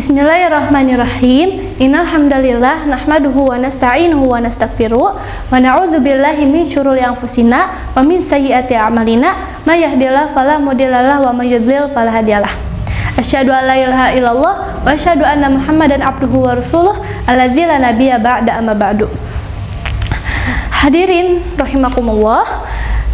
Bismillahirrahmanirrahim. Innal hamdalillah nahmaduhu wa nasta'inuhu wa nastaghfiruh wa na'udzu billahi min syururi anfusina wa min sayyiati a'malina may yahdihillahu fala mudhillalah wa may yudhlil fala hadiyalah. Asyhadu an la ilaha illallah wa asyhadu anna Muhammadan abduhu wa rasuluh alladzi la nabiyya ba'da amma ba'du. Hadirin rahimakumullah,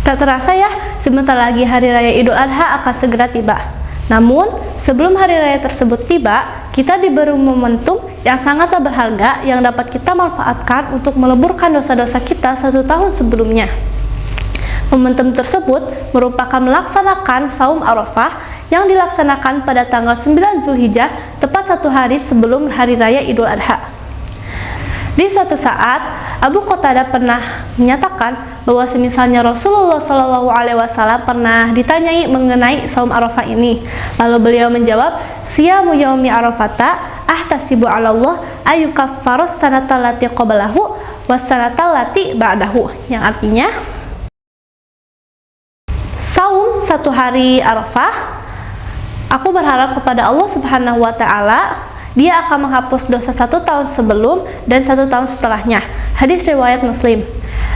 tak terasa ya, sebentar lagi hari raya Idul Adha akan segera tiba. Namun, sebelum hari raya tersebut tiba, kita diberi momentum yang sangatlah berharga yang dapat kita manfaatkan untuk meleburkan dosa-dosa kita 1 tahun sebelumnya. Momentum tersebut merupakan melaksanakan saum Arafah yang dilaksanakan pada tanggal 9 Zulhijjah, tepat 1 hari sebelum hari raya Idul Adha. Di suatu saat, Abu Qatadah pernah menyatakan bahwa semisalnya Rasulullah SAW pernah ditanyai mengenai saum Arafah ini. Lalu beliau menjawab, "Siyamu yaumi Arafata ahtasibu 'ala Allah ayyukaffaras sanatal lati qablahu was sanatal lati ba'dahu." Yang artinya, saum 1 hari Arafah, aku berharap kepada Allah Subhanahu wa taala Dia akan menghapus dosa 1 tahun sebelum dan 1 tahun setelahnya. Hadis riwayat Muslim.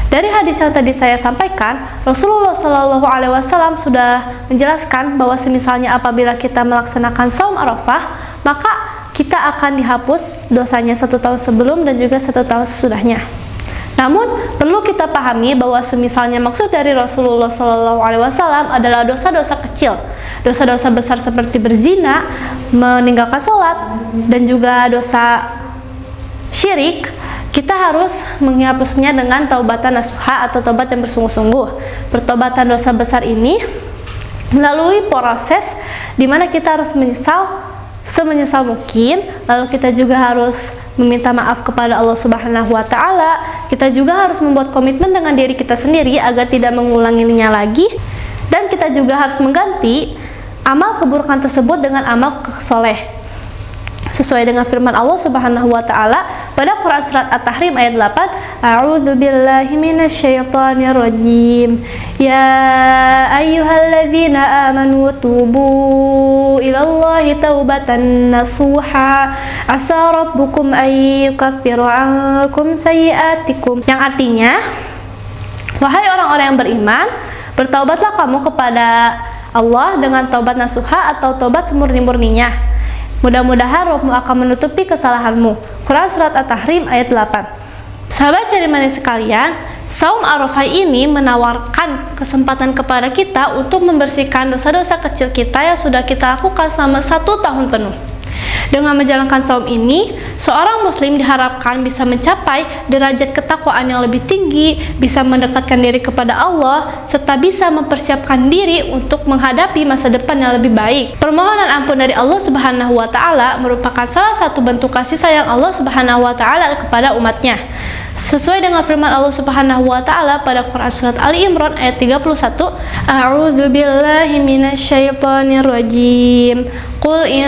Dari hadis yang tadi saya sampaikan, Rasulullah SAW sudah menjelaskan bahwa semisalnya apabila kita melaksanakan saum Arafah, maka kita akan dihapus dosanya 1 tahun sebelum dan juga 1 tahun sesudahnya. Namun, perlu kita pahami bahwa semisalnya maksud dari Rasulullah SAW adalah dosa-dosa kecil, dosa-dosa besar seperti berzina, meninggalkan sholat, dan juga dosa syirik, kita harus menghapusnya dengan taubatan nasuha atau taubat yang bersungguh-sungguh. Pertobatan dosa besar ini melalui proses di mana kita harus menyesal semenyesal mungkin, lalu kita juga harus meminta maaf kepada Allah Subhanahu wa taala. Kita juga harus membuat komitmen dengan diri kita sendiri agar tidak mengulanginya lagi, dan kita juga harus mengganti amal keburukan tersebut dengan amal soleh sesuai dengan firman Allah Subhanahu wa taala pada Quran surat At-Tahrim ayat 8, A'udzu billahi minasyaitonir rajim. Ya ayyuhalladzina amanu tubu ilallahi taubatan nasuha asa rabbukum ayyukaffiru ankum sayyi'atikum. Yang artinya, wahai orang-orang yang beriman, bertaubatlah kamu kepada Allah dengan taubat nasuha atau taubat semurni-murninya. Mudah-mudahan Rabbmu akan menutupi kesalahanmu. Quran surat At-Tahrim ayat 8. Sahabat cariman sekalian, saum Arafah ini menawarkan kesempatan kepada kita untuk membersihkan dosa-dosa kecil kita yang sudah kita lakukan selama 1 tahun penuh. Dengan menjalankan saum ini, seorang muslim diharapkan bisa mencapai derajat ketakwaan yang lebih tinggi, bisa mendekatkan diri kepada Allah, serta bisa mempersiapkan diri untuk menghadapi masa depan yang lebih baik. Permohonan ampun dari Allah Subhanahu wa taala merupakan salah satu bentuk kasih sayang Allah Subhanahu wa taala kepada umatnya. Sesuai dengan firman Allah Subhanahu wa taala pada Quran surat Ali Imran ayat 31, A'udzu billahi minasyaitonir rajim. Qul in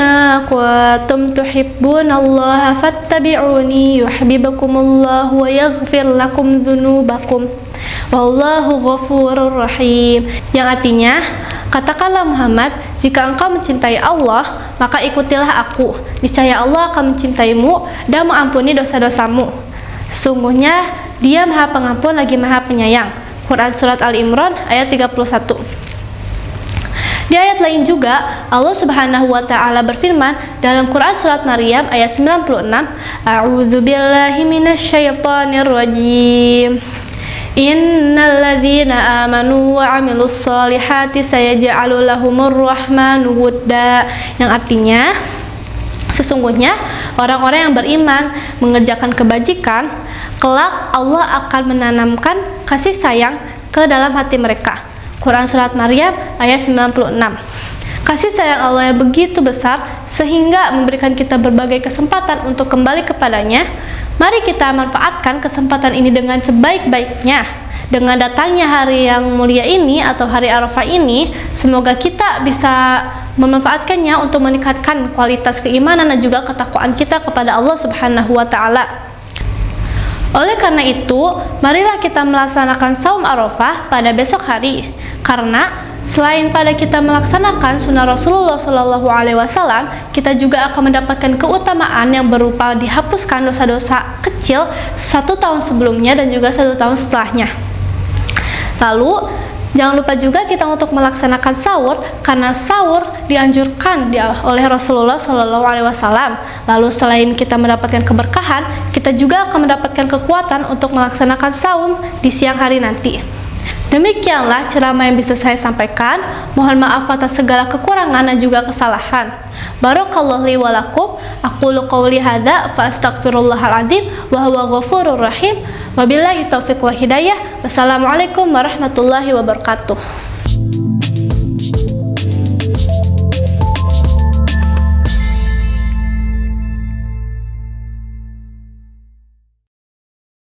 kuntum tuhibbunallaha fattabi'uni yuhibbukumullahu wa yaghfir lakum dzunubakum. Wallahu ghafurur rahim. Yang artinya, katakanlah Muhammad, jika engkau mencintai Allah, maka ikutilah aku. Niscaya Allah akan mencintaimu dan mengampuni dosa-dosamu. Sesungguhnya Dia Maha Pengampun lagi Maha Penyayang. Quran surat Al Imran ayat 31. Di ayat lain juga Allah Subhanahu wa taala berfirman dalam Quran surat Maryam ayat 96, A'udzu billahi minasyaitonir rajim. Innal ladzina amanu wa 'amilus solihati sayaj'alu lahumur rahmanu wudda. Yang artinya, sesungguhnya orang-orang yang beriman mengerjakan kebajikan, kelak Allah akan menanamkan kasih sayang ke dalam hati mereka. Quran surat Maryam ayat 96. Kasih sayang Allah yang begitu besar sehingga memberikan kita berbagai kesempatan untuk kembali kepadanya. Mari kita manfaatkan kesempatan ini dengan sebaik-baiknya. Dengan datangnya hari yang mulia ini atau hari Arafah ini, semoga kita bisa memanfaatkannya untuk meningkatkan kualitas keimanan dan juga ketakwaan kita kepada Allah Subhanahu wa taala. Oleh karena itu, marilah kita melaksanakan saum Arafah pada besok hari, karena Selain pada kita melaksanakan sunnah Rasulullah Shallallahu Alaihi Wasallam, kita juga akan mendapatkan keutamaan yang berupa dihapuskan dosa-dosa kecil 1 tahun sebelumnya dan juga 1 tahun setelahnya. Lalu jangan lupa juga kita untuk melaksanakan sahur, karena sahur dianjurkan oleh Rasulullah Shallallahu Alaihi Wasallam. Lalu selain kita mendapatkan keberkahan, kita juga akan mendapatkan kekuatan untuk melaksanakan saum di siang hari nanti. Demikianlah ceramah yang bisa saya sampaikan. Mohon maaf atas segala kekurangan dan juga kesalahan. Barakallahu li wa lakum. Aqulu qawli hadza fa astaghfirullahal adzim wa huwa ghafurur rahim. Wabillahi taufiq wa hidayah. Wassalamualaikum warahmatullahi wabarakatuh.